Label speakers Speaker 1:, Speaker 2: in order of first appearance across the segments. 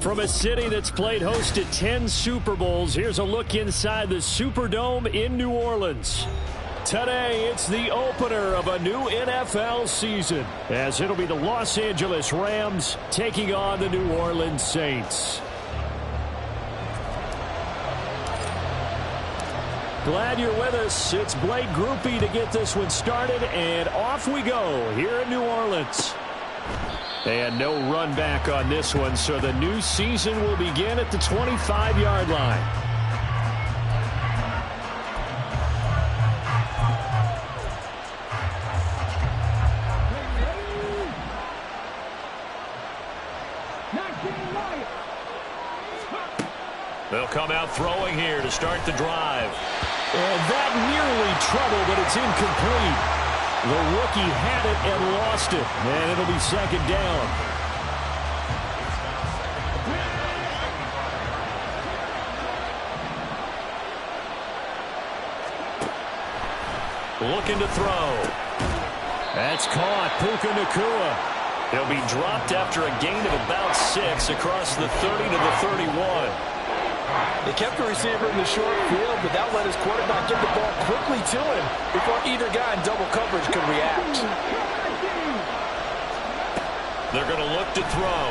Speaker 1: From a city that's played host to 10 Super Bowls, here's a look inside the Superdome in New Orleans. Today, it's the opener of a new NFL season, as it'll be the Los Angeles Rams taking on the New Orleans Saints. Glad you're with us. It's Blake Groupie to get this one started, and off we go here in New Orleans. And no run back on this one, so the new season will begin at the 25-yard line. They'll come out throwing here to start the drive. And that nearly trouble, but it's incomplete. The rookie had it and lost it, and it'll be second down. Looking to throw. That's caught. Puka Nacua. He'll be dropped after a gain of about 6 across the 30 to the 31.
Speaker 2: They kept the receiver in the short field, but that let his quarterback get the ball quickly to him before either guy in double coverage could react.
Speaker 1: They're going to look to throw.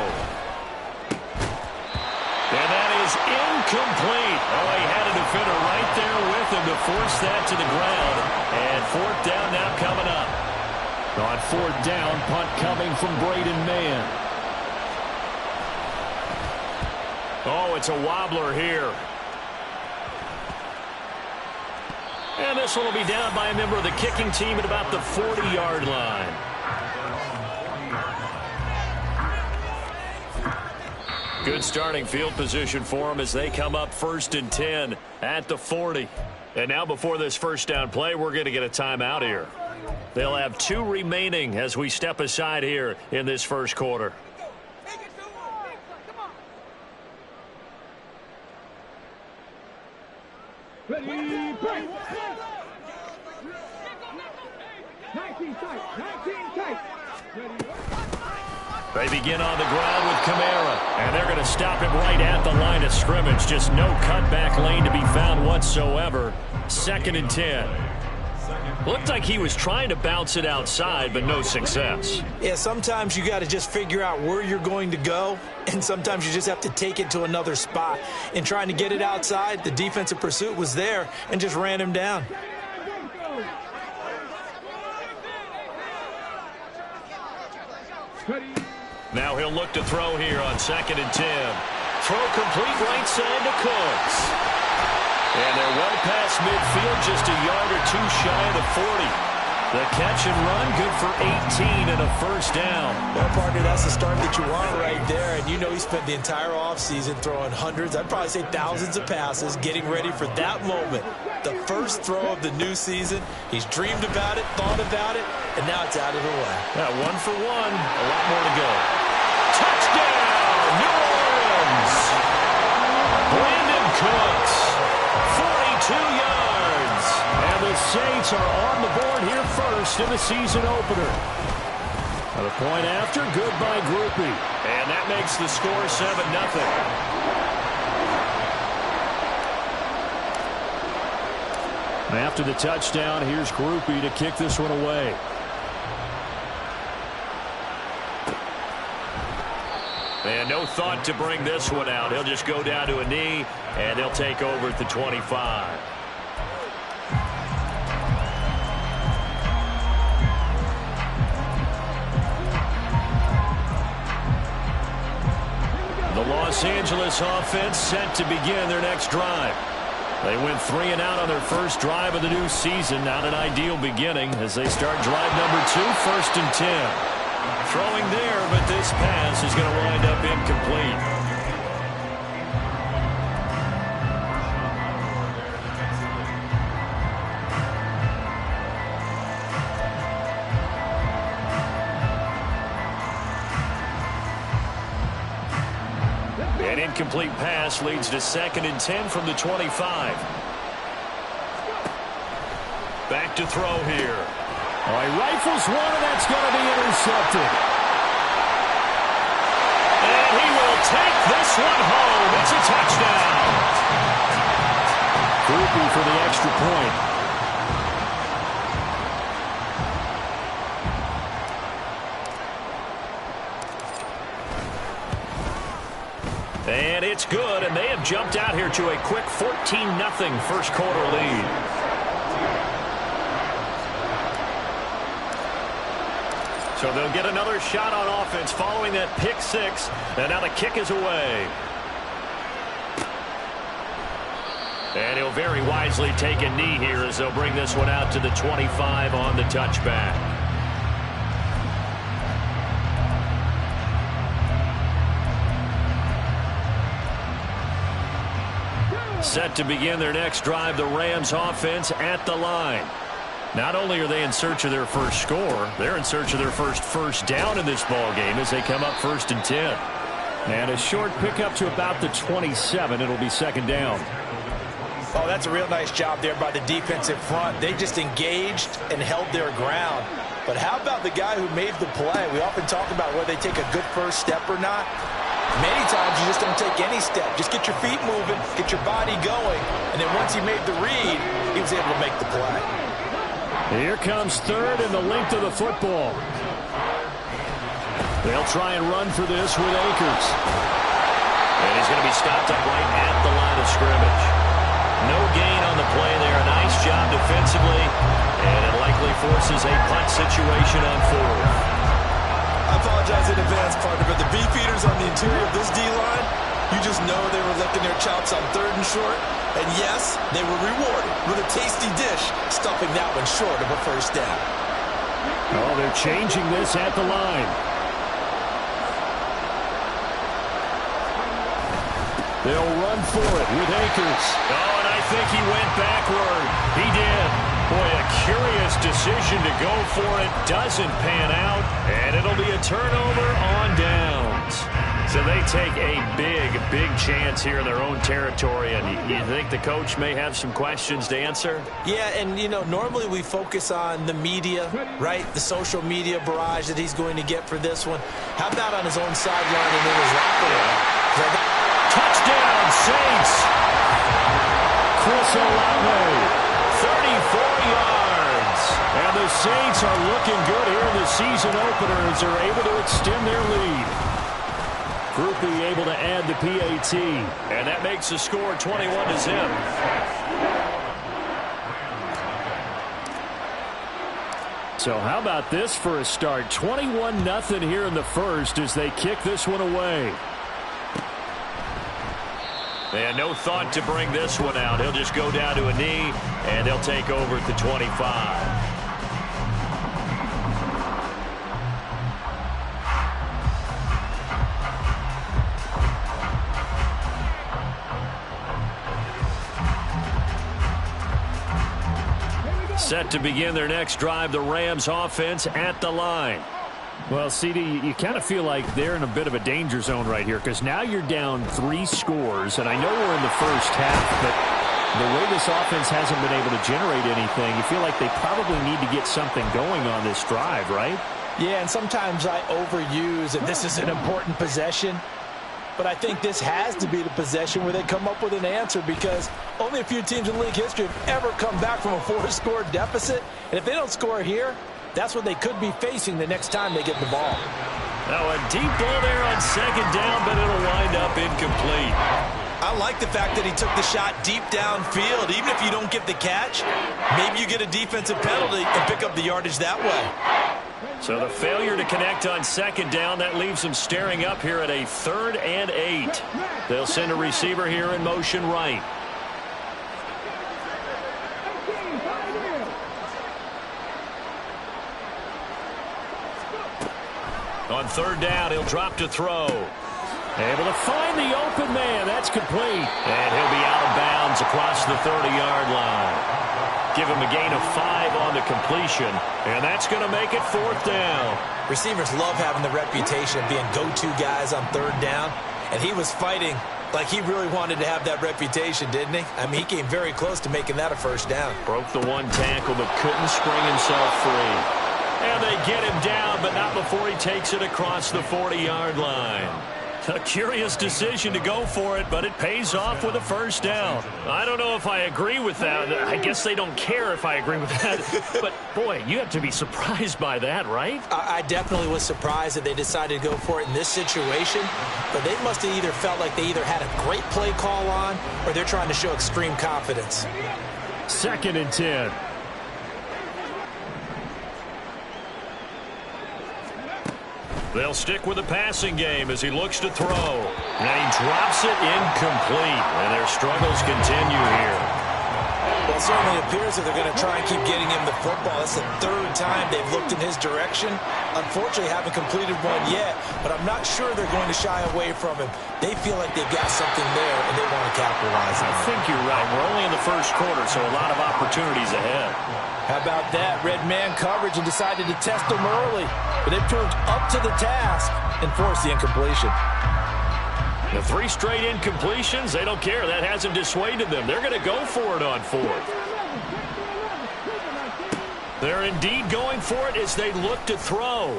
Speaker 1: And that is incomplete. Oh, he had a defender right there with him to force that to the ground. And fourth down now coming up. On fourth down, punt coming from Braden Mann. Oh, it's a wobbler here. And this one will be down by a member of the kicking team at about the 40-yard line. Good starting field position for them as they come up 1st and 10 at the 40. And now before this first down play, we're going to get a timeout here. They'll have 2 remaining as we step aside here in this first quarter.
Speaker 3: Ready, break. 19 tight, 19 tight. Ready.
Speaker 1: They begin on the ground with Kamara, and they're going to stop him right at the line of scrimmage. Just no cutback lane to be found whatsoever. 2nd and 10. Looked like he was trying to bounce it outside, but no success.
Speaker 2: Yeah, sometimes you got to just figure out where you're going to go, and sometimes you just have to take it to another spot. In trying to get it outside, the defensive pursuit was there and just ran him down.
Speaker 1: Now he'll look to throw here on 2nd and 10. Throw complete right side to Cooks. And they're well past midfield, just a yard or 2 shy of the 40. The catch and run, good for 18 and a first down.
Speaker 2: Well, partner, that's the start that you want right there. And you know he spent the entire offseason throwing hundreds, I'd probably say thousands of passes, getting ready for that moment. The first throw of the new season. He's dreamed about it, thought about it, and now it's out of the way.
Speaker 1: Yeah, 1 for 1, a lot more to go. Touchdown, New Orleans! Brandon Cooks. 42 yards. And the Saints are on the board here first in the season opener. And a point after, good by Groupie. And that makes the score 7-0. After the touchdown, here's Groupie to kick this one away. And no thought to bring this one out. He'll just go down to a knee, and they'll take over at the 25. The Los Angeles offense set to begin their next drive. They went 3 and out on their first drive of the new season. Not an ideal beginning as they start drive number 2, 1st and 10. Throwing there, but this pass is going to wind up incomplete. An incomplete pass leads to 2nd and 10 from the 25. Back to throw here. Oh, he rifles one, and that's going to be intercepted. And he will take this this one home. It's a touchdown.
Speaker 4: Groupie for the extra point.
Speaker 1: And it's good, and they have jumped out here to a quick 14-0 first quarter lead. So they'll get another shot on offense following that pick six, and now the kick is away. And he'll very wisely take a knee here as they'll bring this one out to the 25 on the touchback. Set to begin their next drive, the Rams offense at the line. Not only are they in search of their first score, they're in search of their first down in this ball game as they come up 1st and 10.
Speaker 4: And a short pickup to about the 27. It'll be 2nd down.
Speaker 2: Oh, that's a real nice job there by the defensive front. They just engaged and held their ground. But how about the guy who made the play? We often talk about whether they take a good first step or not. Many times you just don't take any step. Just get your feet moving, get your body going, and then once he made the read, he was able to make the play.
Speaker 4: Here comes 3rd and the length of the football. They'll try and run for this with Akers.
Speaker 1: And he's going to be stopped up right at the line of scrimmage. No gain on the play there. A nice job defensively, and it likely forces a punt situation on 4th.
Speaker 2: I apologize in advance, partner, but the beefeaters on the interior of this D-line, you just know they were licking their chops on 3rd and short. And yes, they were rewarded with a tasty dish, stuffing that one short of a first down.
Speaker 4: Oh, they're changing this at the line. They'll run for it with Akers.
Speaker 1: Oh, and I think he went backward. He did. Boy, a curious decision to go for it. Doesn't pan out, and it'll be a turnover on downs. So they take a big chance here in their own territory, and you think the coach may have some questions to answer?
Speaker 2: Yeah, and, you know, normally we focus on the media, right? The social media barrage that he's going to get for this one. How about on his own sideline and in his locker room?
Speaker 1: Touchdown, Saints!
Speaker 4: Chris Olave.
Speaker 1: 34 yards.
Speaker 4: And the Saints are looking good here in the season opener as they're able to extend their lead. Groupie able to add the PAT.
Speaker 1: And that makes the score 21-0.
Speaker 4: So how about this for a start? 21-0 here in the first as they kick this one away.
Speaker 1: They had no thought to bring this one out. He'll just go down to a knee, and they'll take over at the 25. Set to begin their next drive, the Rams offense at the line.
Speaker 4: Well, CD, you kind of feel like they're in a bit of a danger zone right here because now you're down 3 scores, and I know we're in the first half, but the way this offense hasn't been able to generate anything, you feel like they probably need to get something going on this drive, right?
Speaker 2: Yeah, and sometimes I overuse that this is an important possession. But I think this has to be the possession where they come up with an answer because only a few teams in league history have ever come back from a 4-score deficit. And if they don't score here, that's what they could be facing the next time they get the ball.
Speaker 1: Now a deep ball there on 2nd down, but it'll wind up incomplete.
Speaker 2: I like the fact that he took the shot deep downfield. Even if you don't get the catch, maybe you get a defensive penalty and pick up the yardage that way.
Speaker 1: So the failure to connect on 2nd down, that leaves them staring up here at a 3rd and 8. They'll send a receiver here in motion right. On 3rd down, he'll drop to throw.
Speaker 4: Able to find the open man. That's complete.
Speaker 1: And he'll be out of bounds across the 30-yard line. Give him a gain of 5 on the completion, and that's going to make it 4th down.
Speaker 2: Receivers love having the reputation of being go-to guys on 3rd down, and he was fighting like he really wanted to have that reputation, didn't he? I mean, he came very close to making that a 1st down.
Speaker 1: Broke the one tackle, but couldn't spring himself free. And they get him down, but not before he takes it across the 40-yard line.
Speaker 4: A curious decision to go for it, but it pays off with a first down. I don't know if I agree with that. I guess they don't care if I agree with that. But, boy, you have to be surprised by that, right?
Speaker 2: I definitely was surprised that they decided to go for it in this situation. But they must have either felt like they either had a great play call on or they're trying to show extreme confidence.
Speaker 4: 2nd and 10. They'll stick with the passing game as he looks to throw. And he drops it incomplete. And their struggles continue here.
Speaker 2: Well, it certainly appears that they're going to try and keep getting him the football. That's the 3rd time they've looked in his direction. Unfortunately, haven't completed one yet, but I'm not sure they're going to shy away from him. They feel like they've got something there, and they want to capitalize on it.
Speaker 4: I think you're right. We're only in the first quarter, so a lot of opportunities ahead.
Speaker 2: How about that? Red man coverage and decided to test them early. But they've proved up to the task and forced the incompletion.
Speaker 4: The 3 straight incompletions, they don't care. That hasn't dissuaded them. They're going to go for it on 4th. They're indeed going for it as they look to throw.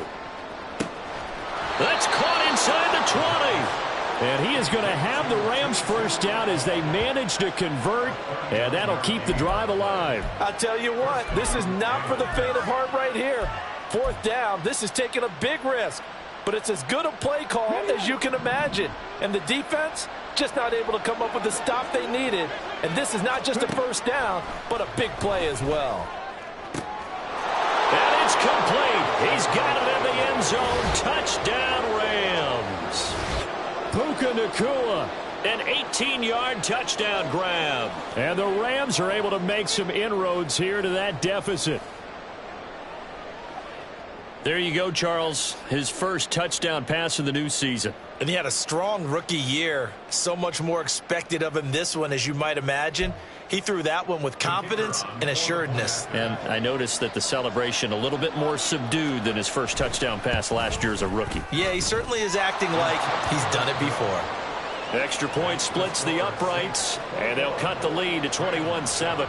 Speaker 4: That's caught inside the 20. And he is going to have the Rams first down as they manage to convert, and that'll keep the drive alive.
Speaker 2: I'll tell you what, this is not for the faint of heart right here. 4th down, this is taking a big risk, but it's as good a play call as you can imagine. And the defense, just not able to come up with the stop they needed. And this is not just a first down, but a big play as well.
Speaker 4: And it's complete. He's got it in the end zone. Touchdown, Rams. Puka Nacua, an 18-yard touchdown grab. And the Rams are able to make some inroads here to that deficit. There you go, Charles. His first touchdown pass of the new season.
Speaker 2: And he had a strong rookie year. So much more expected of him this one, as you might imagine. He threw that one with confidence and assuredness. And
Speaker 4: I noticed that the celebration a little bit more subdued than his first touchdown pass last year as a rookie.
Speaker 2: Yeah, he certainly is acting like he's done it before.
Speaker 4: Extra point splits the uprights, and they'll cut the lead to 21-7.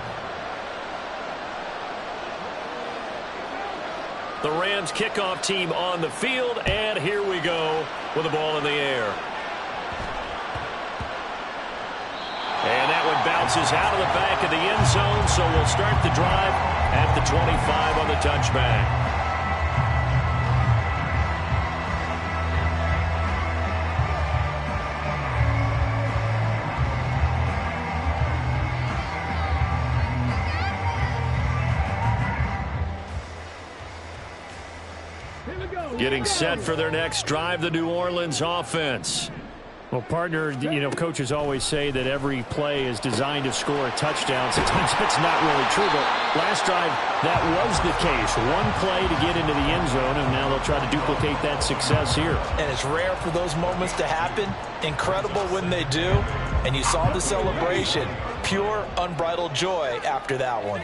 Speaker 4: The Rams kickoff team on the field, and here we go with the ball in the air. And that one bounces out of the back of the end zone, so we'll start the drive at the 25 on the touchback. Getting set for their next drive, the New Orleans offense. Well, partner, you know, coaches always say that every play is designed to score a touchdown. Sometimes that's not really true, but last drive, that was the case. One play to get into the end zone, and now they'll try to duplicate that success here.
Speaker 2: And it's rare for those moments to happen. Incredible when they do. And you saw the celebration. Pure, unbridled joy after that one.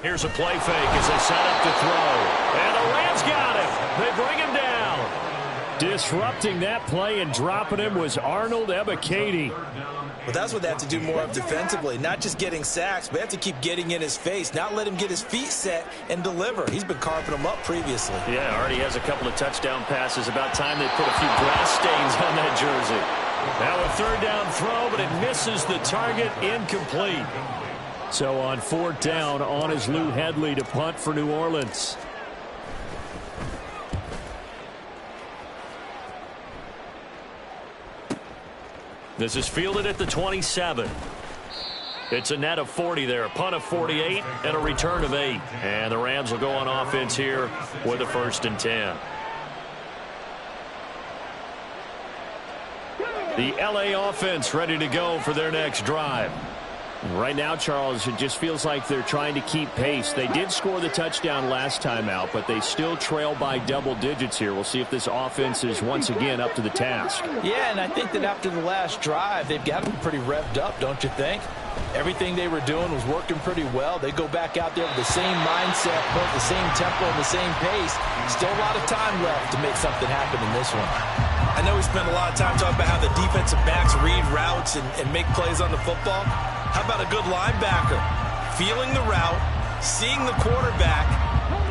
Speaker 4: Here's a play fake as they set up to throw. And the Rams got him. They bring him down. Disrupting that play and dropping him was Arnold Ebiketie.
Speaker 2: Well, that's what they have to do more of defensively. Not just getting sacks, but they have to keep getting in his face. Not let him get his feet set and deliver. He's been carving them up previously.
Speaker 4: Yeah, already has a couple of touchdown passes. About time they put a few grass stains on that jersey. Now a 3rd down throw, but it misses the target. Incomplete. So on 4th down, on is Lou Hedley to punt for New Orleans. This is fielded at the 27. It's a net of 40 there, a punt of 48, and a return of 8. And the Rams will go on offense here with a 1st and 10. The LA offense ready to go for their next drive. Right now, Charles, it just feels like they're trying to keep pace. They did score the touchdown last time out, but they still trail by double digits here. We'll see if this offense is once again up to the task.
Speaker 2: Yeah, and I think that after the last drive, they've got to be pretty revved up, don't you think? Everything they were doing was working pretty well. They go back out there with the same mindset, both the same tempo and the same pace. Still a lot of time left to make something happen in this one. I know we spent a lot of time talking about how the defensive backs read routes and make plays on the football. How about a good linebacker? Feeling the route, seeing the quarterback,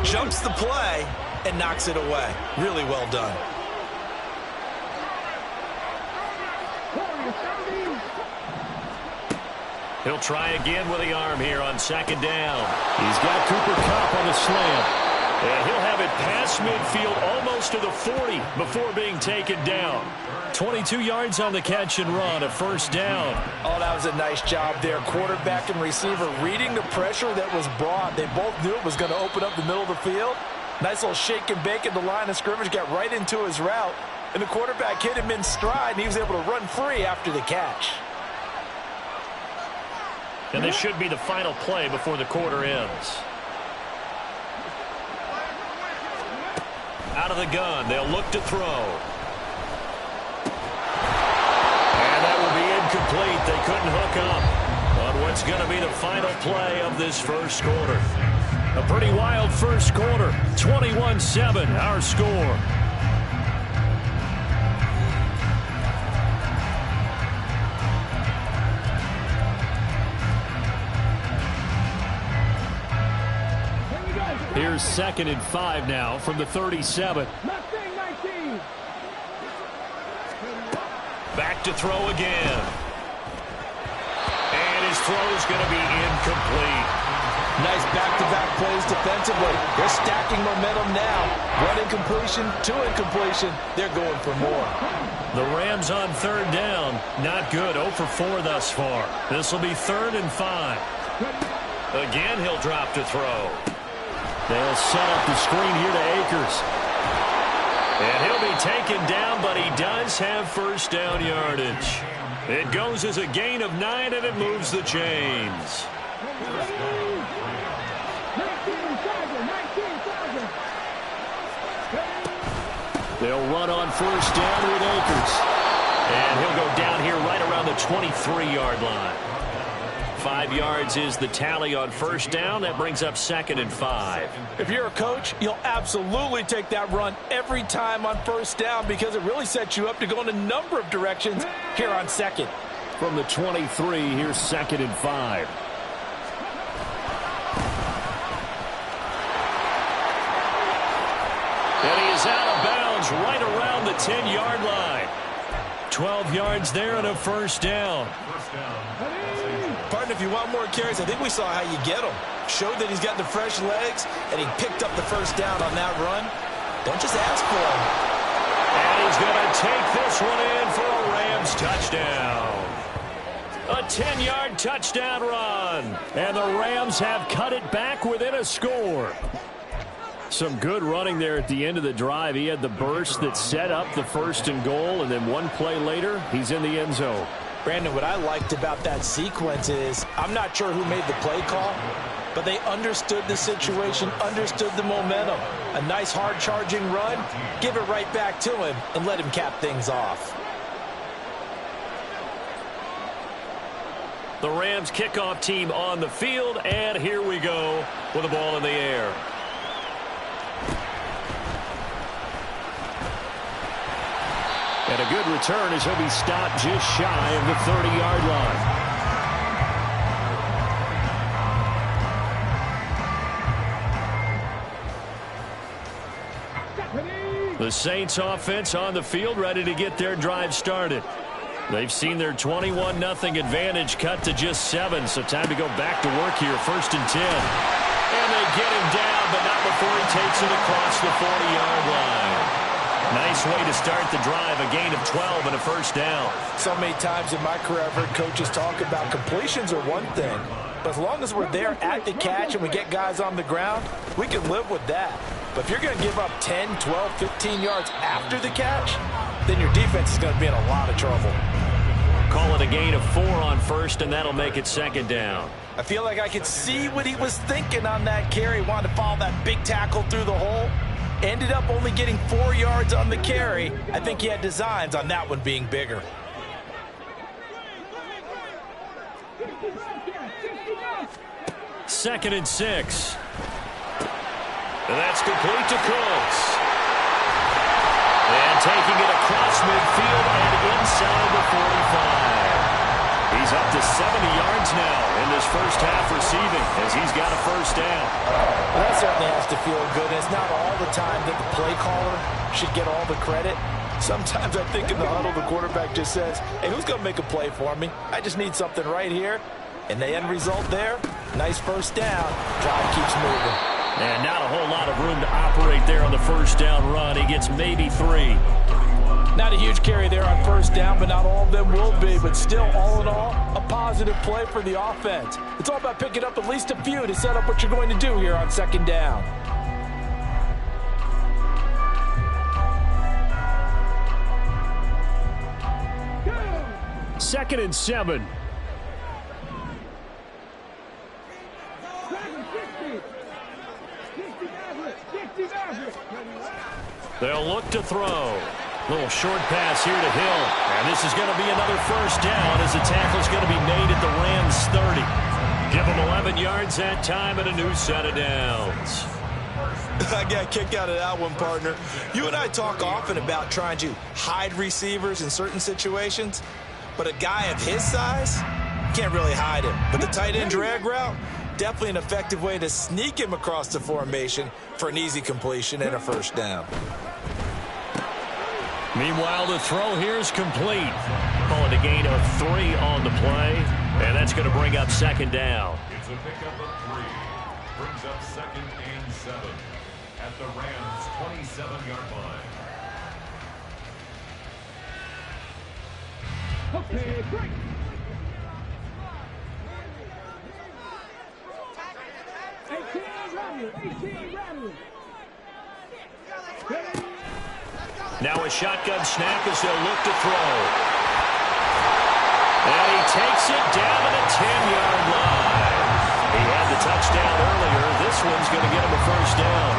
Speaker 2: jumps the play, and knocks it away. Really well done.
Speaker 1: He'll try again with the arm here on second down.
Speaker 4: He's got Cooper Kupp on the slant.
Speaker 1: And he'll have it past midfield almost to the 40 before being taken down. 22 yards on the catch and run, a first down.
Speaker 2: Oh, that was a nice job there. Quarterback and receiver reading the pressure that was brought. They both knew it was going to open up the middle of the field. Nice little shake and bake at the line of scrimmage, got right into his route. And the quarterback hit him in stride, and he was able to run free after the catch.
Speaker 1: And this should be the final play before the quarter ends. Out of the gun, they'll look to throw. And that will be incomplete. They couldn't hook up on what's going to be the final play of this first quarter. A pretty wild first quarter. 21-7, our score.
Speaker 4: Here's 2nd and 5 now from the 37.
Speaker 1: Back to throw again. And his throw's going to be incomplete.
Speaker 2: Nice back-to-back plays defensively. They're stacking momentum now. One incompletion, two incompletion. They're going for more.
Speaker 1: The Rams on third down. Not good. 0 for 4 thus far. This will be 3rd and 5. Again, he'll drop to throw.
Speaker 4: They'll set up the screen here to Akers.
Speaker 1: And he'll be taken down, but he does have first down yardage. It goes as a gain of 9, and it moves the chains.
Speaker 4: They'll run on first down with Akers.
Speaker 1: And he'll go down here right around the 23-yard line. 5 yards is the tally on first down. That brings up 2nd and 5.
Speaker 2: If you're a coach, you'll absolutely take that run every time on first down because it really sets you up to go in a number of directions here on second.
Speaker 4: From the 23, here's 2nd and 5.
Speaker 1: And he is out of bounds right around the 10-yard line. 12 yards there and a first down.
Speaker 2: Partner, if you want more carries, I think we saw how you get them. Showed that he's got the fresh legs, and he picked up the first down on that run. Don't just ask for him.
Speaker 1: And he's going to take this one in for a Rams touchdown. A 10-yard touchdown run.
Speaker 4: And the Rams have cut it back within a score. Some good running there at the end of the drive. He had the burst that set up the 1st and goal, and then one play later, he's in the end zone.
Speaker 2: Brandon, what I liked about that sequence is I'm not sure who made the play call, but they understood the situation, understood the momentum. A nice hard-charging run, give it right back to him, and let him cap things off.
Speaker 1: The Rams kickoff team on the field, and here we go with the ball in the air.
Speaker 4: And a good return as he'll be stopped just shy of the 30-yard line.
Speaker 1: The Saints offense on the field, ready to get their drive started. They've seen their 21-0 advantage cut to just 7, so time to go back to work here, 1st and 10. And they get him down, but not before he takes it across the 40-yard line. Nice way to start the drive, a gain of 12 and a first down.
Speaker 2: So many times in my career, I've heard coaches talk about completions are one thing, but as long as we're there at the catch and we get guys on the ground, we can live with that. But if you're going to give up 10, 12, 15 yards after the catch, then your defense is going to be in a lot of trouble.
Speaker 1: Call it a gain of 4 on first, and that'll make it 2nd down.
Speaker 2: I feel like I could see what he was thinking on that carry. Wanted to follow that big tackle through the hole. Ended up only getting 4 yards on the carry. I think he had designs on that one being bigger.
Speaker 1: Second and 6. And that's complete to Cooks. And taking it across midfield and inside the 45. He's
Speaker 4: up to 70 yards now in this first half receiving as he's got a first down.
Speaker 2: Well, that certainly has to feel good. It's not all the time that the play caller should get all the credit. Sometimes I think in the huddle, the quarterback just says, hey, who's going to make a play for me? I just need something right here. And the end result there, nice first down. Drive keeps moving.
Speaker 4: And not a whole lot of room to operate there on the first down run. He gets maybe 3.
Speaker 2: Not a huge carry there on first down, but not all of them will be. But still, all in all, a positive play for the offense. It's all about picking up at least a few to set up what you're going to do here on second down.
Speaker 4: Second and 7. They'll look to throw. Little short pass here to Hill. And this is going to be another first down as the tackle's going to be made at the Rams' 30. Give them 11 yards that time and a new set of downs.
Speaker 2: I got kicked out of that one, partner. You and I talk often about trying to hide receivers in certain situations, but a guy of his size can't really hide him. But the tight end drag route, definitely an effective way to sneak him across the formation for an easy completion and a first down.
Speaker 4: Meanwhile, the throw here is complete. Calling a gain of 3 on the play, and that's going to bring up second down.
Speaker 5: It's a pickup of 3. Brings up second and 7 at the Rams' 27-yard line.
Speaker 3: Okay, break.
Speaker 4: Now a shotgun snap as they'll look to throw. And he takes it down to the 10-yard line. He had the touchdown earlier. This one's going to get him a first down.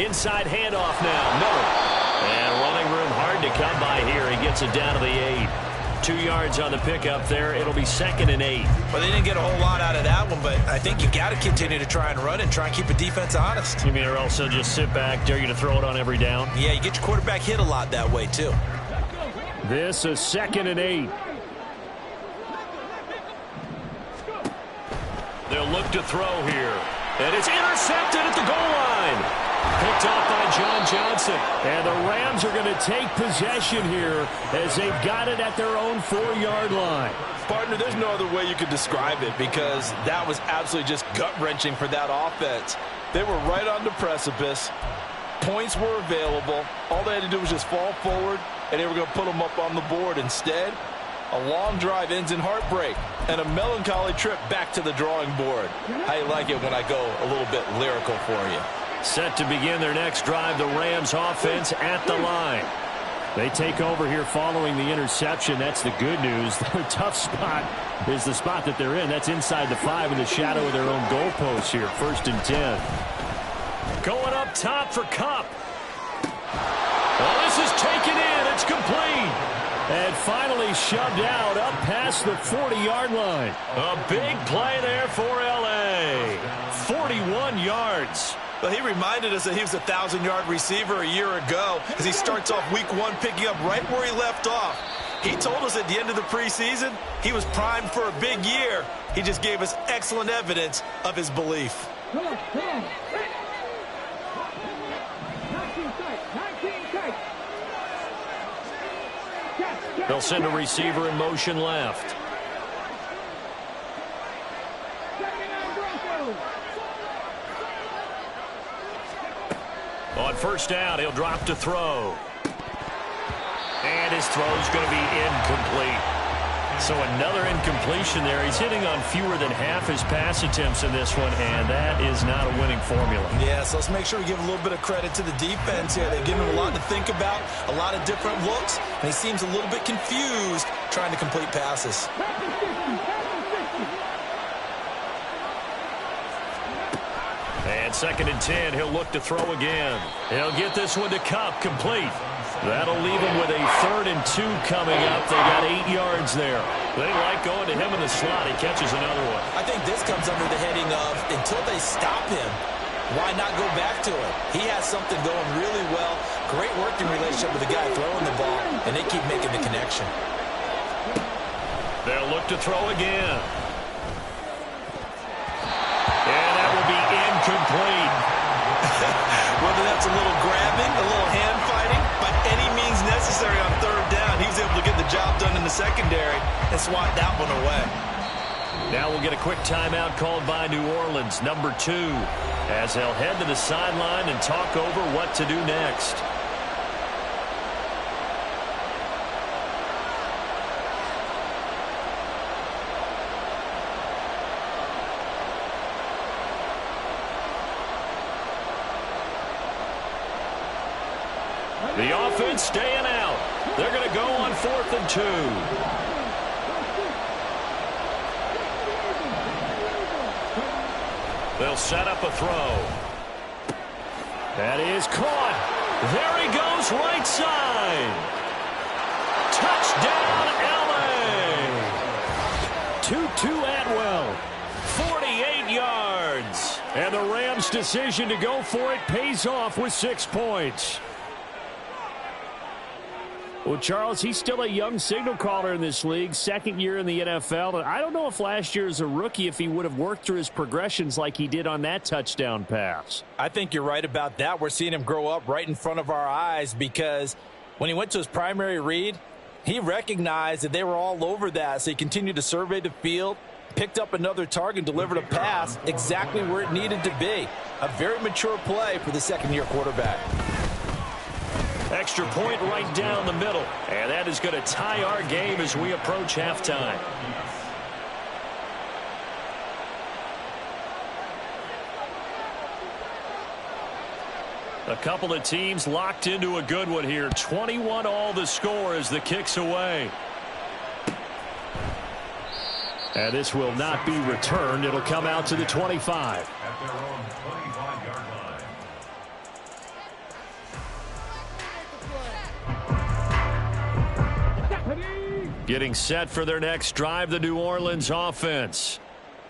Speaker 4: Inside handoff now. Miller. And running room hard to come by here. He gets it down to the 8. 2 yards on the pickup there. It'll be second and 8.
Speaker 2: Well, they didn't get a whole lot out of that one, but I think you got to continue to try and run and try and keep a defense honest.
Speaker 4: You mean or also just sit back, dare you to throw it on every down?
Speaker 2: Yeah, you get your quarterback hit a lot that way, too.
Speaker 4: This is second and 8. They'll look to throw here. And it's intercepted at the goal line. Picked off by John Johnson. And the Rams are going to take possession here as they've got it at their own 4-yard line.
Speaker 6: Partner, there's no other way you could describe it because that was absolutely just gut-wrenching for that offense. They were right on the precipice. Points were available. All they had to do was just fall forward, and they were going to put them up on the board. Instead, a long drive ends in heartbreak and a melancholy trip back to the drawing board. How you like it when I go a little bit lyrical for you?
Speaker 4: Set to begin their next drive, the Rams offense at the line. They take over here following the interception. That's the good news. The tough spot is the spot that they're in. That's inside the 5 in the shadow of their own goalpost here. First and 10. Going up top for Kupp. Well, this is taken in. It's complete. And finally shoved out up past the 40-yard line. A big play there for L.A. 41 yards.
Speaker 2: Well, he reminded us that he was a 1,000-yard receiver a year ago as he starts off week 1 picking up right where he left off. He told us at the end of the preseason he was primed for a big year. He just gave us excellent evidence of his belief.
Speaker 3: Come on. 19 tight.
Speaker 4: They'll send a receiver in motion left. On first down, he'll drop to throw. And his throw's going to be incomplete. So another incompletion there. He's hitting on fewer than half his pass attempts in this one, and that is not a winning formula.
Speaker 2: Yeah, so let's make sure we give a little bit of credit to the defense here. They've given him a lot to think about, a lot of different looks, and he seems a little bit confused trying to complete passes. And second and 10, he'll look to throw again. He'll get this one to Kupp, complete.
Speaker 4: That'll leave them with a 3rd and 2 coming up. They got 8 yards there. They like going to him in the slot. He catches another one.
Speaker 2: I think this comes under the heading of until they stop him, why not go back to him? He has something going really well. Great working relationship with the guy throwing the ball, and they keep making the connection.
Speaker 4: They'll look to throw again. And that will be incomplete.
Speaker 6: Whether that's a little grabbing, a little hand fighting, by any means necessary on 3rd down, he was able to get the job done in the secondary and swat that one away.
Speaker 4: Now we'll get a quick timeout called by New Orleans, number 2, as they'll head to the sideline and talk over what to do next. The offense staying out. They're going to go on 4th and 2. They'll set up a throw. That is caught. There he goes, right side. Touchdown, LA. Tutu Atwell, 48 yards. And the Rams' decision to go for it pays off with 6 points. Well, Charles, he's still a young signal caller in this league, 2nd year in the NFL. And I don't know if last year as a rookie, if he would have worked through his progressions like he did on that touchdown pass.
Speaker 6: I think you're right about that. We're seeing him grow up right in front of our eyes because when he went to his primary read, he recognized that they were all over that. So he continued to survey the field, picked up another target, delivered a pass exactly where it needed to be. A very mature play for the 2nd-year quarterback.
Speaker 4: Extra point right down the middle. And that is going to tie our game as we approach halftime. A couple of teams locked into a good one here. 21 all the score as the kick's away. And this will not be returned. It'll come out to the 25.
Speaker 5: At their own 25-yard line.
Speaker 4: Getting set for their next drive, the New Orleans offense.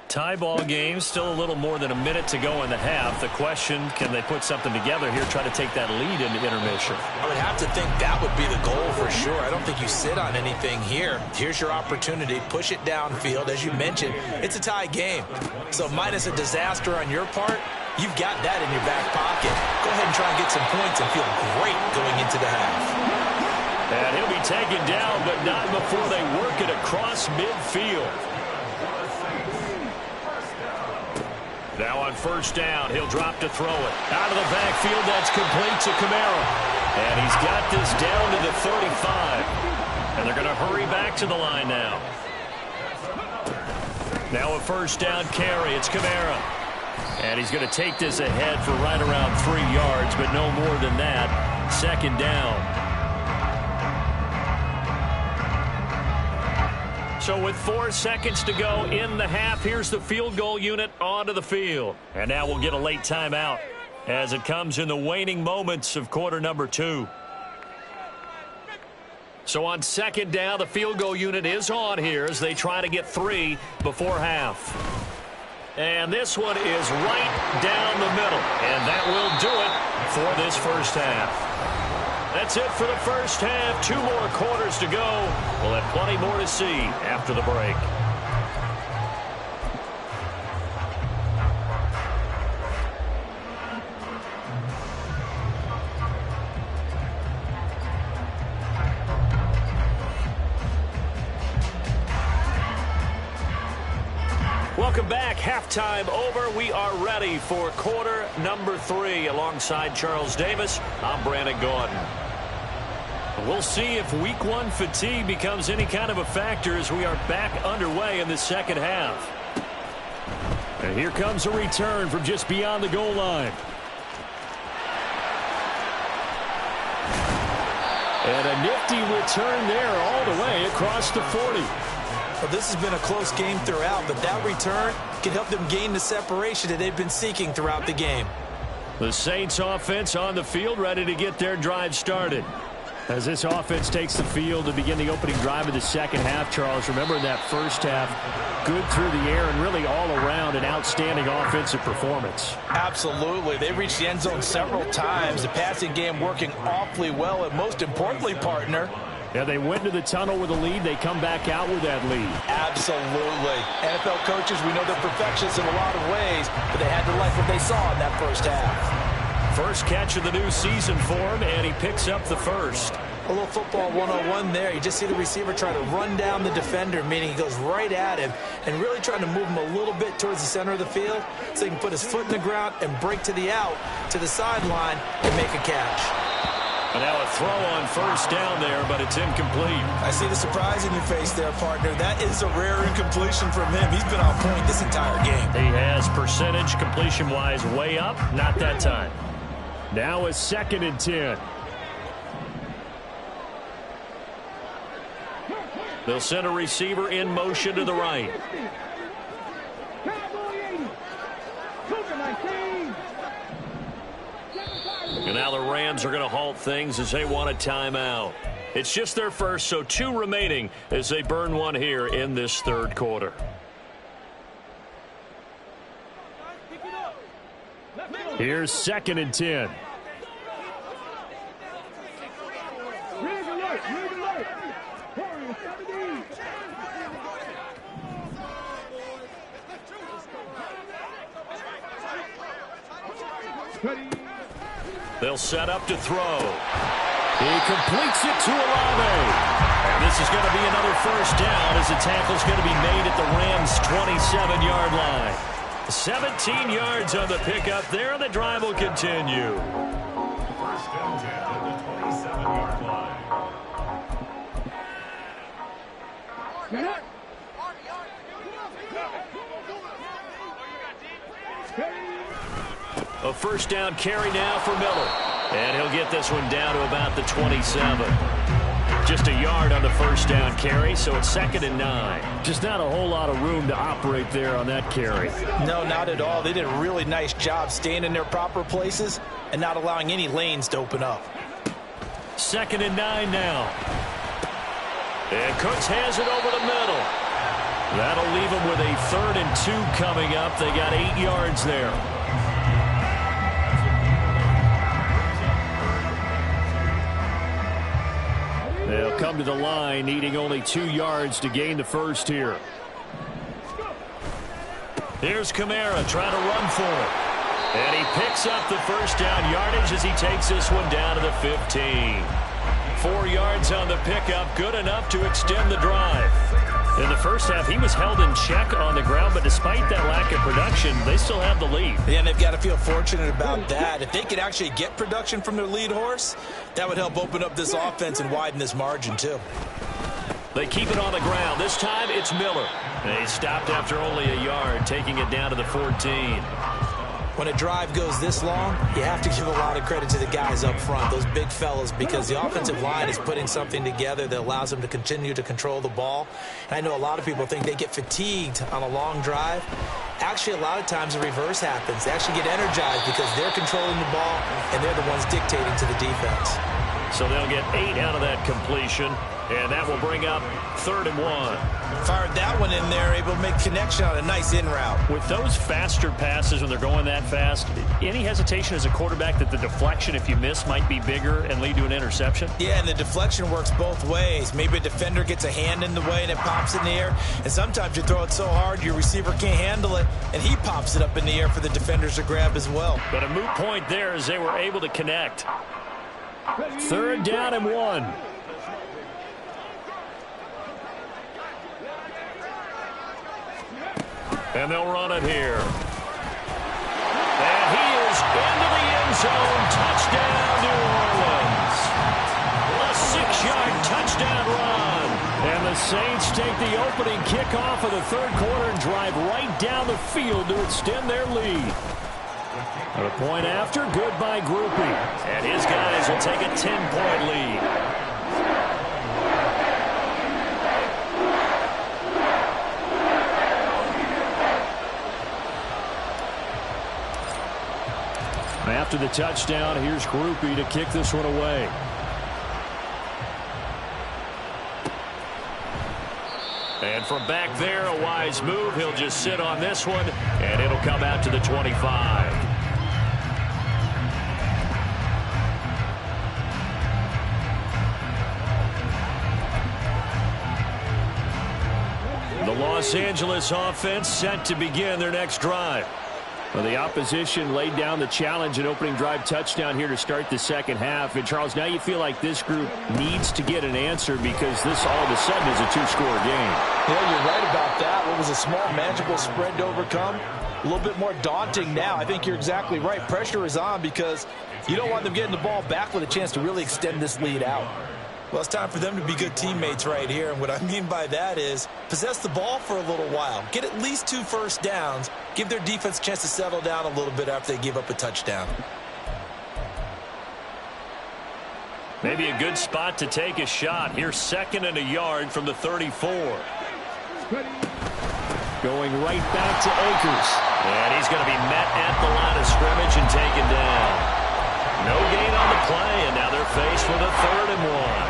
Speaker 4: Tie ball game, still a little more than a minute to go in the half. The question, can they put something together here, try to take that lead into intermission?
Speaker 2: I would have to think that would be the goal for sure. I don't think you sit on anything here. Here's your opportunity. Push it downfield. As you mentioned, it's a tie game. So minus a disaster on your part, you've got that in your back pocket. Go ahead and try and get some points and feel great going into the half.
Speaker 4: And he'll be taken down, but not before they work it across midfield. Now on 1st down, he'll drop to throw it. Out of the backfield, that's complete to Kamara. And he's got this down to the 35. And they're going to hurry back to the line now. Now a 1st down carry. It's Kamara. And he's going to take this ahead for right around 3 yards, but no more than that. 2nd down. So with 4 seconds to go in the half, here's the field goal unit onto the field. And now we'll get a late timeout as it comes in the waning moments of quarter number 2. So on 2nd down, the field goal unit is on here as they try to get 3 before half. And this one is right down the middle. And that will do it for this 1st half. That's it for the 1st half. 2 more quarters to go. We'll have plenty more to see after the break. Welcome back. Halftime over. We are ready for quarter number 3. Alongside Charles Davis, I'm Brandon Gordon. We'll see if week 1 fatigue becomes any kind of a factor as we are back underway in the 2nd half. And here comes a return from just beyond the goal line. And a nifty return there all the way across the 40.
Speaker 2: Well, this has been a close game throughout, but that return can help them gain the separation that they've been seeking throughout the game.
Speaker 4: The Saints offense on the field ready to get their drive started. As this offense takes the field to begin the opening drive of the second half, Charles, remember in that first half, good through the air and really all around an outstanding offensive performance.
Speaker 6: Absolutely. They reached the end zone several times. The passing game working awfully well, and most importantly, partner,
Speaker 4: yeah, they went to the tunnel with a lead. They come back out with that lead.
Speaker 6: Absolutely. NFL coaches, we know they're perfectionists in a lot of ways, but they had to like what they saw in that first half.
Speaker 4: First catch of the new season for him, and he picks up the first.
Speaker 2: A little football 101 there. You just see the receiver try to run down the defender, meaning he goes right at him and really trying to move him a little bit towards the center of the field so he can put his foot in the ground and break to the out, to the sideline, and make a catch.
Speaker 4: And now a throw on first down there, but it's incomplete.
Speaker 2: I see the surprise in your face there, partner. That is a rare incompletion from him. He's been on point this entire game.
Speaker 4: He has percentage completion-wise way up. Not that time. Now a 2nd and 10. They'll send a receiver in motion to the right. And now the Rams are going to halt things as they want a timeout. It's just their first, so 2 remaining as they burn one here in this third quarter. Here's 2nd and 10. They'll set up to throw. He completes it to Olave. And this is going to be another first down as the tackle's going to be made at the Rams' 27-yard line. 17 yards on the pickup there. The drive will continue.
Speaker 5: First and 10 at the 27-yard line.
Speaker 4: A first down carry now for Miller. And he'll get this one down to about the 27. Just a yard on the first down carry, so it's 2nd and 9. Just not a whole lot of room to operate there on that carry.
Speaker 2: No, not at all. They did a really nice job staying in their proper places and not allowing any lanes to open up.
Speaker 4: 2nd and 9 now. And Cooks has it over the middle. That'll leave them with a 3rd and 2 coming up. They got 8 yards there. They'll come to the line, needing only 2 yards to gain the first here. Here's Kamara trying to run for it. And he picks up the first down yardage as he takes this one down to the 15. 4 yards on the pickup, good enough to extend the drive. In the first half, he was held in check on the ground, but despite that lack of production, they still have the lead.
Speaker 2: Yeah, and they've got to feel fortunate about that. If they could actually get production from their lead horse, that would help open up this offense and widen this margin, too.
Speaker 4: They keep it on the ground. This time, it's Miller. They stopped after only a yard, taking it down to the 14.
Speaker 2: When a drive goes this long, you have to give a lot of credit to the guys up front, those big fellas, because the offensive line is putting something together that allows them to continue to control the ball. And I know a lot of people think they get fatigued on a long drive. Actually, a lot of times the reverse happens. They actually get energized because they're controlling the ball and they're the ones dictating to the defense.
Speaker 4: So they'll get 8 out of that completion, and that will bring up 3rd and 1.
Speaker 2: Fired that one in there, able to make connection on a nice in route.
Speaker 4: With those faster passes when they're going that fast, any hesitation as a quarterback that the deflection, if you miss, might be bigger and lead to an interception?
Speaker 2: Yeah, and the deflection works both ways. Maybe a defender gets a hand in the way and it pops in the air, and sometimes you throw it so hard your receiver can't handle it, and he pops it up in the air for the defenders to grab as well.
Speaker 4: But a moot point there as they were able to connect. 3rd down and 1. And they'll run it here. And he is into the end zone. Touchdown, New Orleans. A 6-yard touchdown run. And the Saints take the opening kickoff of the third quarter and drive right down the field to extend their lead. A point after, good by Groupie. And his guys will take a 10-point lead. After the touchdown, here's Groupie to kick this one away. And from back there, a wise move. He'll just sit on this one, and it'll come out to the 25. The Los Angeles offense set to begin their next drive. Well, the opposition laid down the challenge and opening drive touchdown here to start the second half. And, Charles, now you feel like this group needs to get an answer because this all of a sudden is a two-score game.
Speaker 6: Yeah, you're right about that. What was a small, manageable spread to overcome? A little bit more daunting now. I think you're exactly right. Pressure is on because you don't want them getting the ball back with a chance to really extend this lead out.
Speaker 2: Well, it's time for them to be good teammates right here. And what I mean by that is possess the ball for a little while. Get at least 2 first downs. Give their defense a chance to settle down a little bit after they give up a touchdown.
Speaker 4: Maybe a good spot to take a shot. Here's 2nd and a yard from the 34. Going right back to Akers.
Speaker 1: And he's going to be met at the line of scrimmage and taken down. No gain on the play, and now they're faced with a 3rd and 1.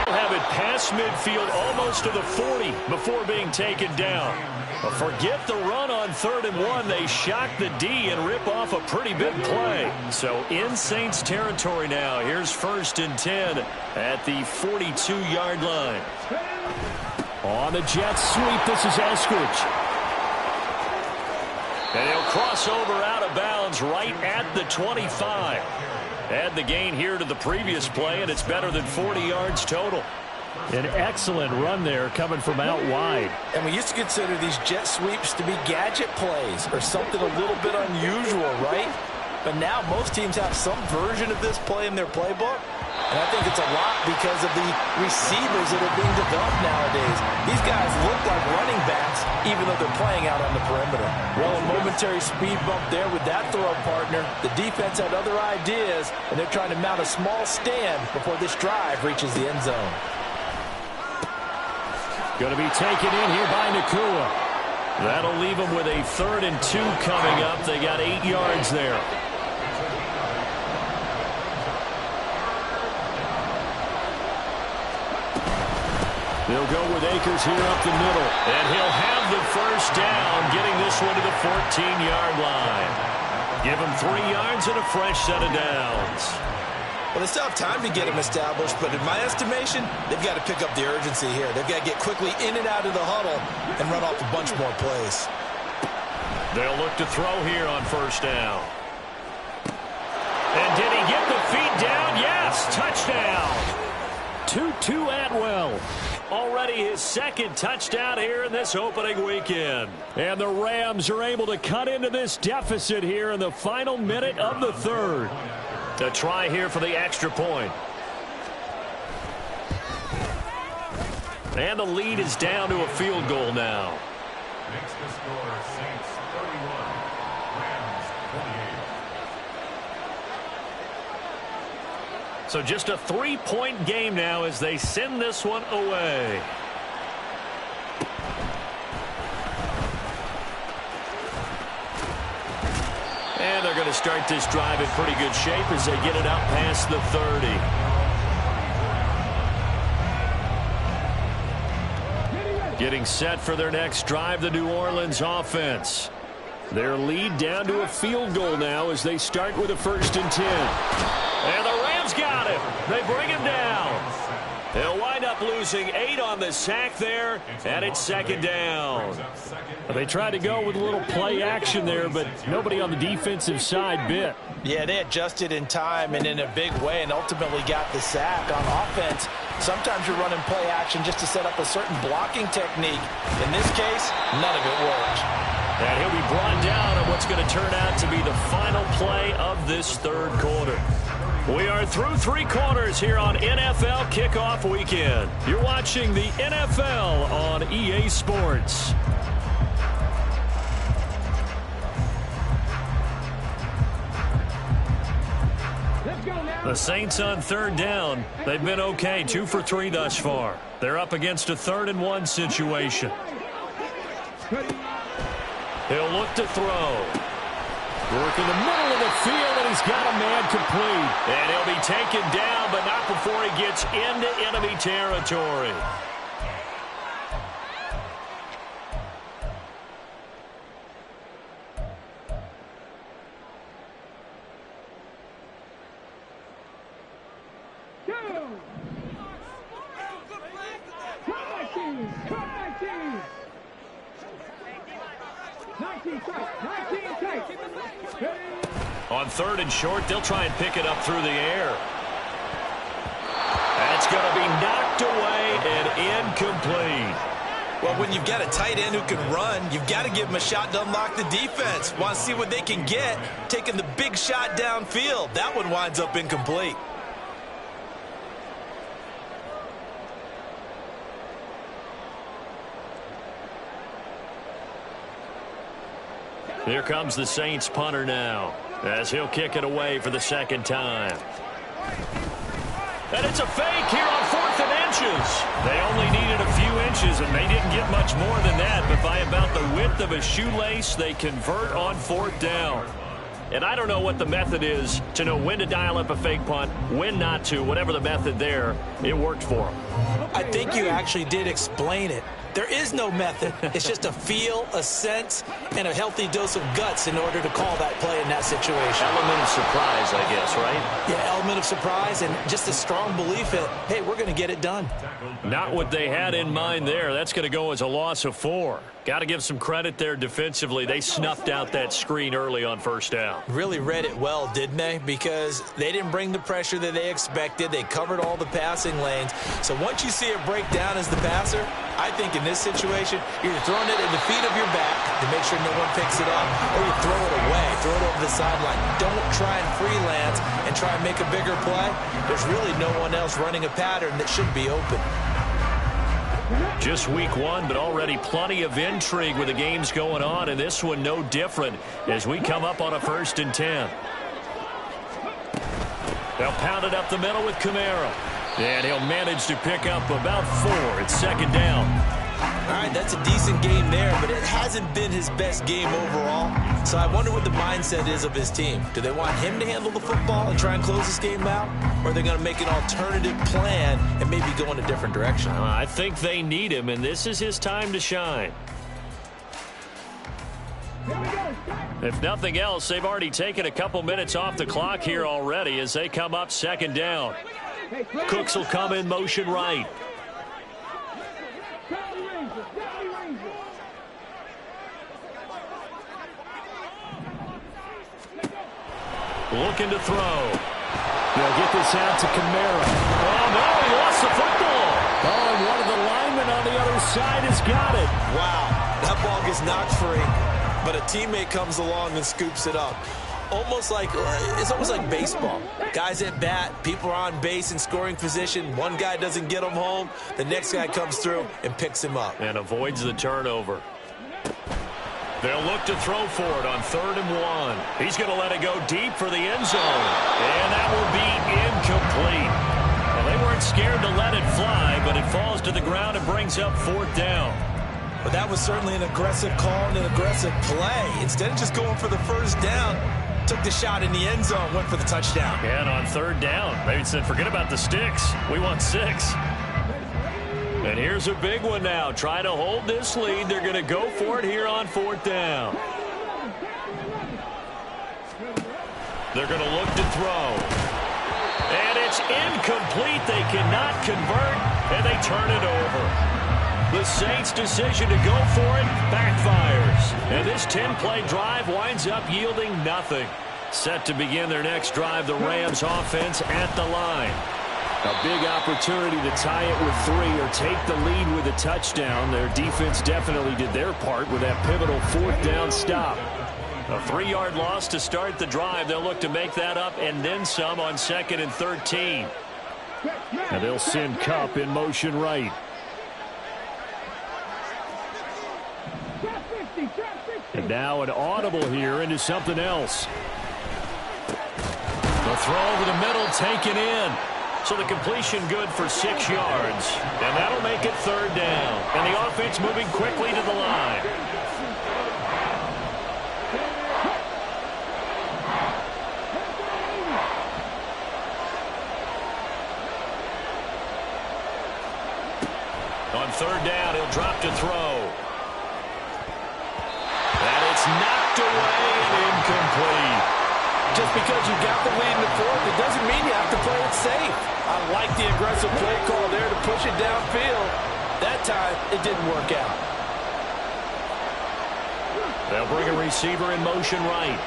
Speaker 1: They'll have it past midfield almost to the 40 before being taken down. But forget the run on 3rd and 1. They shock the D and rip off a pretty big play. So in Saints territory now. Here's 1st and 10 at the 42-yard line.
Speaker 4: On the jet sweep, this is Eskridge.
Speaker 1: And he'll cross over out of bounds right at the 25. Add the gain here to the previous play, and it's better than 40 yards total.
Speaker 4: An excellent run there coming from out wide.
Speaker 6: And we used to consider these jet sweeps to be gadget plays or something a little bit unusual, right? But now most teams have some version of this play in their playbook. And I think it's a lot because of the receivers that are being developed nowadays. These guys look like running backs even though they're playing out on the perimeter. Well, a momentary speed bump there with that throw partner. The defense had other ideas, and they're trying to mount a small stand before this drive reaches the end zone.
Speaker 4: Going to be taken in here by Nakua.
Speaker 1: That'll leave them with a 3rd and 2 coming up. They got 8 yards there.
Speaker 4: They'll go with Akers here up the middle.
Speaker 1: And he'll have the 1st down, getting this one to the 14-yard line. Give him 3 yards and a fresh set of downs.
Speaker 2: Well, they still have time to get him established, but in my estimation, they've got to pick up the urgency here. They've got to get quickly in and out of the huddle and run off a bunch more plays.
Speaker 1: They'll look to throw here on 1st down. And did he get the feet down? Yes, touchdown.
Speaker 4: Tutu Atwell.
Speaker 1: Already his 2nd touchdown here in this opening weekend.
Speaker 4: And the Rams are able to cut into this deficit here in the final minute of the 3rd.
Speaker 1: A try here for the extra point. And the lead is down to a field goal now.
Speaker 5: Makes the score Saints 31, Rams 28.
Speaker 1: So just a 3-point game now as they send this one away. And they're going to start this drive in pretty good shape as they get it out past the 30. Getting set for their next drive, the New Orleans offense.
Speaker 4: Their lead down to a field goal now as they start with a 1st and 10.
Speaker 1: And the Rams got him. They bring him down. They'll wind up losing 8 on the sack there, and it's 2nd down.
Speaker 4: They tried to go with a little play action there, but nobody on the defensive side bit.
Speaker 6: Yeah, they adjusted in time and in a big way and ultimately got the sack. On offense, sometimes you're running play action just to set up a certain blocking technique. In this case, none of it worked.
Speaker 1: And he'll be brought down on what's going to turn out to be the final play of this 3rd quarter. We are through 3 quarters here on NFL Kickoff Weekend. You're watching the NFL on EA Sports. The Saints on 3rd down. They've been okay, 2 for 3 thus far. They're up against a 3rd and 1 situation. He'll look to throw.
Speaker 4: Work in the middle of the field, and he's got a man complete.
Speaker 1: And he'll be taken down, but not before he gets into enemy territory. On 3rd and short, they'll try and pick it up through the air. That's going to be knocked away and incomplete.
Speaker 2: Well, when you've got a tight end who can run, you've got to give him a shot to unlock the defense. Want to see what they can get, taking the big shot downfield. That one winds up incomplete.
Speaker 1: Here comes the Saints punter now, as he'll kick it away for the 2nd time. And it's a fake here on 4th and inches. They only needed a few inches, and they didn't get much more than that. But by about the width of a shoelace, they convert on 4th down. And I don't know what the method is to know when to dial up a fake punt, when not to. Whatever the method there, it worked for them.
Speaker 2: I think you actually did explain it. There is no method. It's just a feel, a sense, and a healthy dose of guts in order to call that play in that situation.
Speaker 1: Element of surprise, I guess, right?
Speaker 2: Yeah, element of surprise and just a strong belief that, hey, we're going to get it done.
Speaker 1: Not what they had in mind there. That's going to go as a loss of 4. Got to give some credit there defensively. They snuffed out that screen early on 1st down.
Speaker 2: Really read it well, didn't they? Because they didn't bring the pressure that they expected. They covered all the passing lanes. So once you see it break down as the passer, I think in this situation, you're throwing it at the feet of your back to make sure no one picks it up, or you throw it away, throw it over the sideline. Don't try and freelance and try and make a bigger play. There's really no one else running a pattern that should be open.
Speaker 1: Just week 1, but already plenty of intrigue with the games going on, and this one no different as we come up on a 1st and 10. They'll pound it up the middle with Kamara. And he'll manage to pick up about 4. It's 2nd down.
Speaker 2: All right, that's a decent game there, but it hasn't been his best game overall. So I wonder what the mindset is of his team. Do they want him to handle the football and try and close this game out? Or are they going to make an alternative plan and maybe go in a different direction?
Speaker 1: I think they need him, and this is his time to shine. If nothing else, they've already taken a couple minutes off the clock here already as they come up 2nd down. Cooks will come in motion right. Looking to throw.
Speaker 4: They'll get this out to Kamara.
Speaker 1: Oh, no, he lost the football.
Speaker 4: Oh, and one of the linemen on the other side has got it.
Speaker 2: Wow, that ball gets knocked free, but a teammate comes along and scoops it up. It's almost like baseball. Guys at bat, people are on base in scoring position. One guy doesn't get him home. The next guy comes through and picks him up.
Speaker 1: And avoids the turnover. They'll look to throw for it on 3rd and 1. He's going to let it go deep for the end zone. And that will be incomplete. Well, they weren't scared to let it fly, but it falls to the ground and brings up 4th down.
Speaker 2: But that was certainly an aggressive call and an aggressive play. Instead of just going for the 1st down, took the shot in the end zone, went for the touchdown.
Speaker 1: And on 3rd down, they said, forget about the sticks. We want 6. And here's a big one now. Try to hold this lead. They're going to go for it here on 4th down. They're going to look to throw. And it's incomplete. They cannot convert, and they turn it over. The Saints' decision to go for it backfires. And this 10-play drive winds up yielding nothing. Set to begin their next drive, the Rams offense at the line. A big opportunity to tie it with 3 or take the lead with a touchdown. Their defense definitely did their part with that pivotal 4th down stop. A 3-yard loss to start the drive. They'll look to make that up and then some on 2nd and 13.
Speaker 4: And they'll send Kupp in motion right. And now an audible here into something else.
Speaker 1: The throw over the middle taken in. So the completion good for 6 yards. And that'll make it 3rd down. And the offense moving quickly to the line. On 3rd down, he'll drop to throw. And it's knocked away and incomplete.
Speaker 6: Just because you got the lead in the 4th, it doesn't mean you have to play it safe. I like the aggressive play call there to push it downfield.
Speaker 2: That time, it didn't work out.
Speaker 1: They'll bring a receiver in motion right.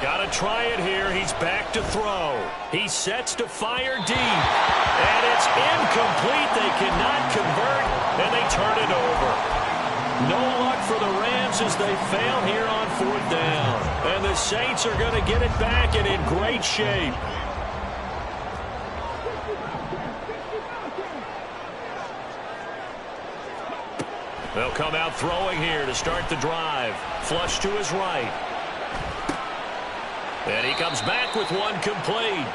Speaker 1: Got to try it here. He's back to throw. He sets to fire deep. And it's incomplete. They cannot convert, and they turn it over. No luck for the Rams as they fail here on 4th down. And the Saints are going to get it back and in great shape. They'll come out throwing here to start the drive. Flush to his right. And he comes back with one complete.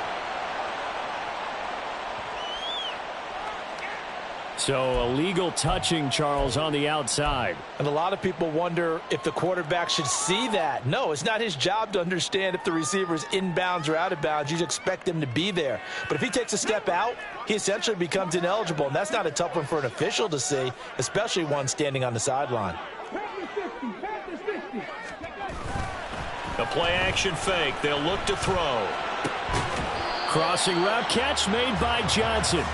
Speaker 4: So illegal touching, Charles, on the outside.
Speaker 2: And a lot of people wonder if the quarterback should see that. No, it's not his job to understand if the receiver is inbounds or out of bounds. You expect him to be there. But if he takes a step out, he essentially becomes ineligible. And that's not a tough one for an official to see, especially one standing on the sideline.
Speaker 1: A play-action fake. They'll look to throw.
Speaker 4: Crossing route catch made by Johnson.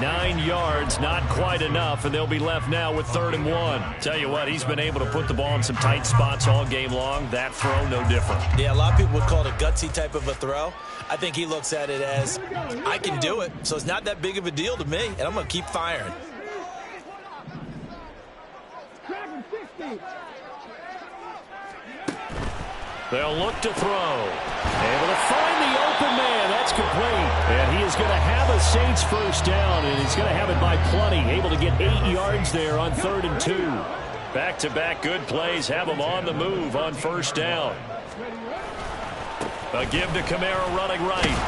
Speaker 4: 9 yards, not quite enough, and they'll be left now with 3rd and 1.
Speaker 1: Tell you what, he's been able to put the ball in some tight spots all game long. That throw, no different.
Speaker 2: Yeah, a lot of people would call it a gutsy type of a throw. I think he looks at it as, I can do it, so it's not that big of a deal to me, and I'm going to keep firing.
Speaker 1: They'll look to throw.
Speaker 4: Able to find the open man. That's complete. And he is going to have a Saints first down, and he's going to have it by plenty. Able to get 8 yards there on 3rd and 2.
Speaker 1: Back-to-back good plays have him on the move on 1st down. A give to Kamara running right.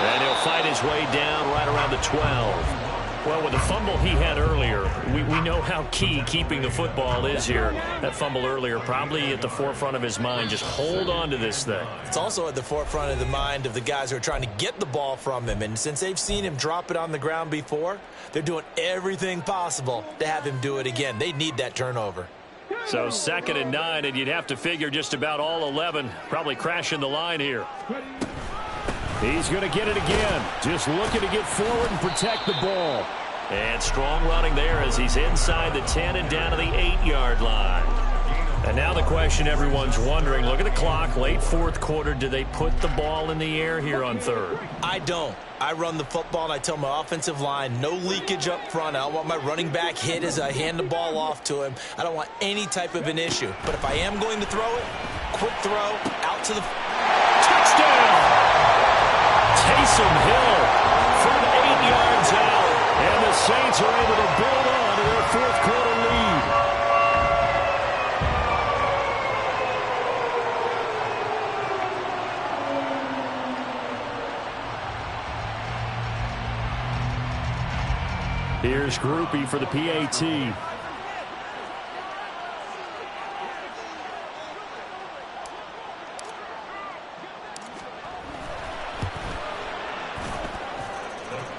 Speaker 1: And he'll fight his way down right around the 12. Well, with the fumble he had earlier, we know how key keeping the football is here. That fumble earlier probably at the forefront of his mind. Just hold on to this thing.
Speaker 2: It's also at the forefront of the mind of the guys who are trying to get the ball from him. And since they've seen him drop it on the ground before, they're doing everything possible to have him do it again. They need that turnover.
Speaker 1: So 2nd and 9, and you'd have to figure just about all 11 probably crashing the line here.
Speaker 4: He's going to get it again. Just looking to get forward and protect the ball.
Speaker 1: And strong running there as he's inside the 10 and down to the 8-yard line. And now the question everyone's wondering, look at the clock, late 4th quarter. Do they put the ball in the air here on 3rd?
Speaker 2: I don't. I run the football, and I tell my offensive line, no leakage up front. I don't want my running back hit as I hand the ball off to him. I don't want any type of an issue. But if I am going to throw it, quick throw, out to the...
Speaker 1: Touchdown! Taysom Hill from 8 yards out.
Speaker 4: And the Saints are able to build on to their 4th quarter lead. Here's Groupie for the PAT.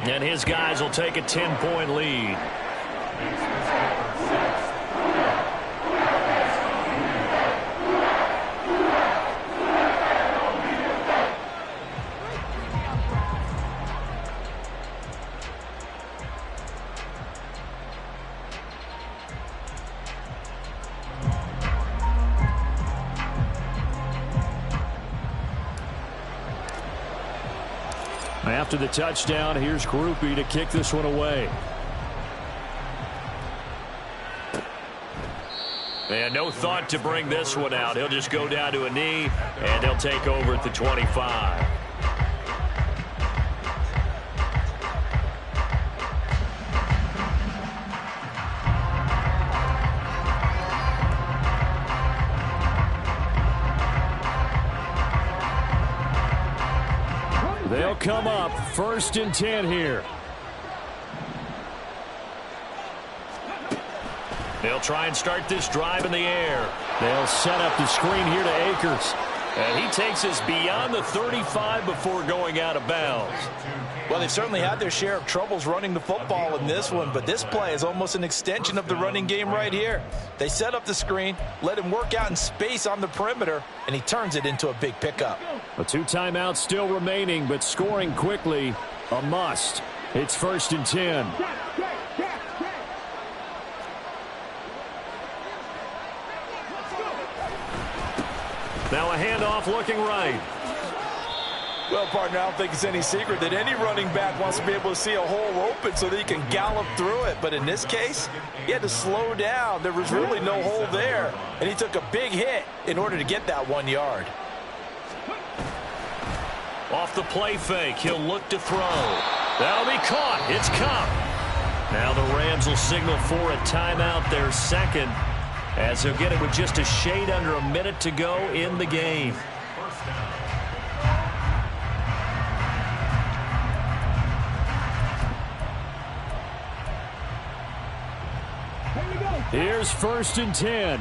Speaker 1: And his guys will take a 10-point lead.
Speaker 4: After the touchdown, here's Groupie to kick this one away.
Speaker 1: And no thought to bring this one out. He'll just go down to a knee, and he'll take over at the 25.
Speaker 4: They'll come up 1st and 10 here.
Speaker 1: They'll try and start this drive in the air.
Speaker 4: They'll set up the screen here to Akers.
Speaker 1: And he takes us beyond the 35 before going out of bounds.
Speaker 2: Well, they've certainly had their share of troubles running the football in this one, but this play is almost an extension of the running game right here. They set up the screen, let him work out in space on the perimeter, and he turns it into a big pickup.
Speaker 4: A 2 timeouts still remaining, but scoring quickly, a must. It's 1st and 10. Now a handoff looking right.
Speaker 6: Well, partner, I don't think it's any secret that any running back wants to be able to see a hole open so that he can gallop through it. But in this case, he had to slow down. There was really no hole there, and he took a big hit in order to get that 1 yard.
Speaker 1: Off the play fake, he'll look to throw. That'll be caught. It's caught. Now the Rams will signal for a timeout, their second, as they'll get it with just a shade under a minute to go in the game.
Speaker 4: Here's 1st and 10.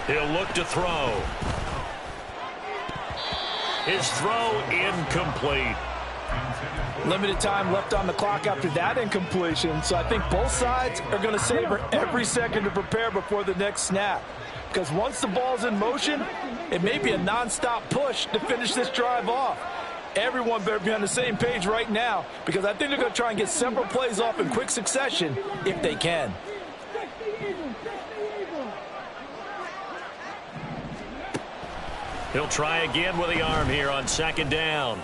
Speaker 1: He'll look to throw. His throw incomplete.
Speaker 6: Limited time left on the clock after that incompletion, so I think both sides are going to savor every second to prepare before the next snap. Because once the ball's in motion, it may be a nonstop push to finish this drive off. Everyone better be on the same page right now, because I think they're going to try and get several plays off in quick succession if they can.
Speaker 1: He'll try again with the arm here on 2nd down.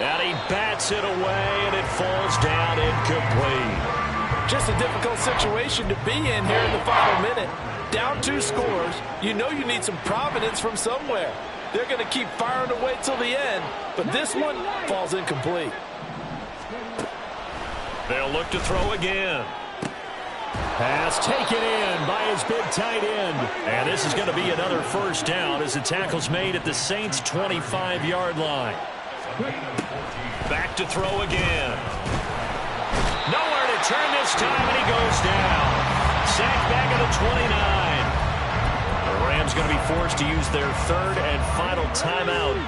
Speaker 1: And he bats it away, and it falls down incomplete.
Speaker 6: Just a difficult situation to be in here in the final minute. Down 2 scores, you know you need some providence from somewhere. They're going to keep firing away till the end, but this one falls incomplete.
Speaker 1: They'll look to throw again.
Speaker 4: Pass taken in by his big tight end.
Speaker 1: And this is going to be another 1st down as the tackle's made at the Saints' 25-yard line. Back to throw again. Nowhere to turn this time, and he goes down. Sacked back at the 29. The Rams going to be forced to use their 3rd and final timeout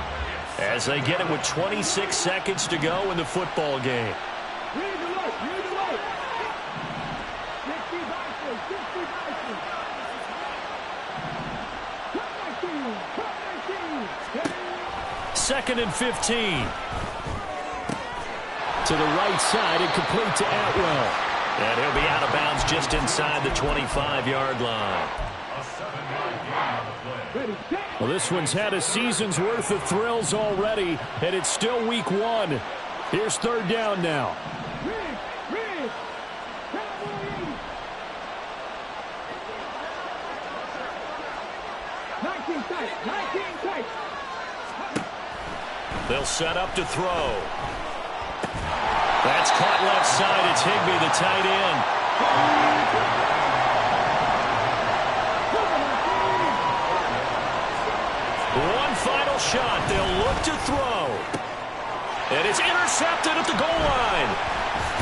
Speaker 1: as they get it with 26 seconds to go in the football game. Second and 15.
Speaker 4: To the right side and complete to Atwell.
Speaker 1: And he'll be out of bounds just inside the 25-yard line.
Speaker 4: Well, this one's had a season's worth of thrills already, and it's still week 1. Here's 3rd down now.
Speaker 1: They'll set up to throw. That's caught left side. It's Higbee, the tight end. One final shot. They'll look to throw. And it's intercepted at the goal line.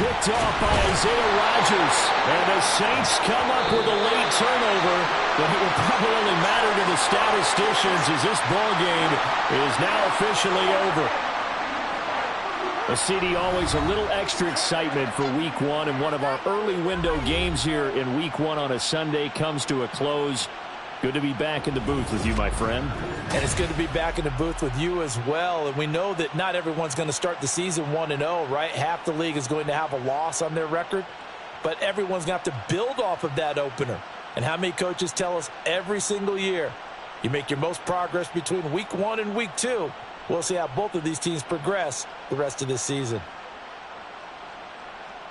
Speaker 4: Picked off by Isaiah Rodgers. And the Saints come up with a late turnover, but it will probably only matter to the statisticians as this ball game is now officially over. A CD, always a little extra excitement for week 1, and one of our early window games here in week 1 on a Sunday comes to a close. Good to be back in the booth with you, my friend.
Speaker 2: And it's good to be back in the booth with you as well. And we know that not everyone's going to start the season 1-0, right? Half the league is going to have a loss on their record. But everyone's going to have to build off of that opener. And how many coaches tell us every single year, you make your most progress between week 1 and week 2. We'll see how both of these teams progress the rest of this season.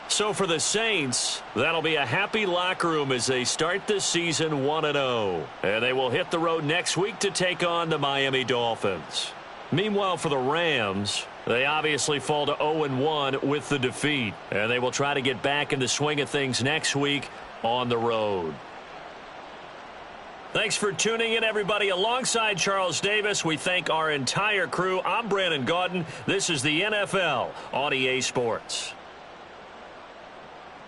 Speaker 1: So for the Saints, that'll be a happy locker room as they start this season 1-0. And they will hit the road next week to take on the Miami Dolphins. Meanwhile, for the Rams, they obviously fall to 0-1 with the defeat. And they will try to get back in the swing of things next week on the road.
Speaker 4: Thanks for tuning in, everybody. Alongside Charles Davis, we thank our entire crew. I'm Brandon Gaudin. This is the NFL on EA Sports.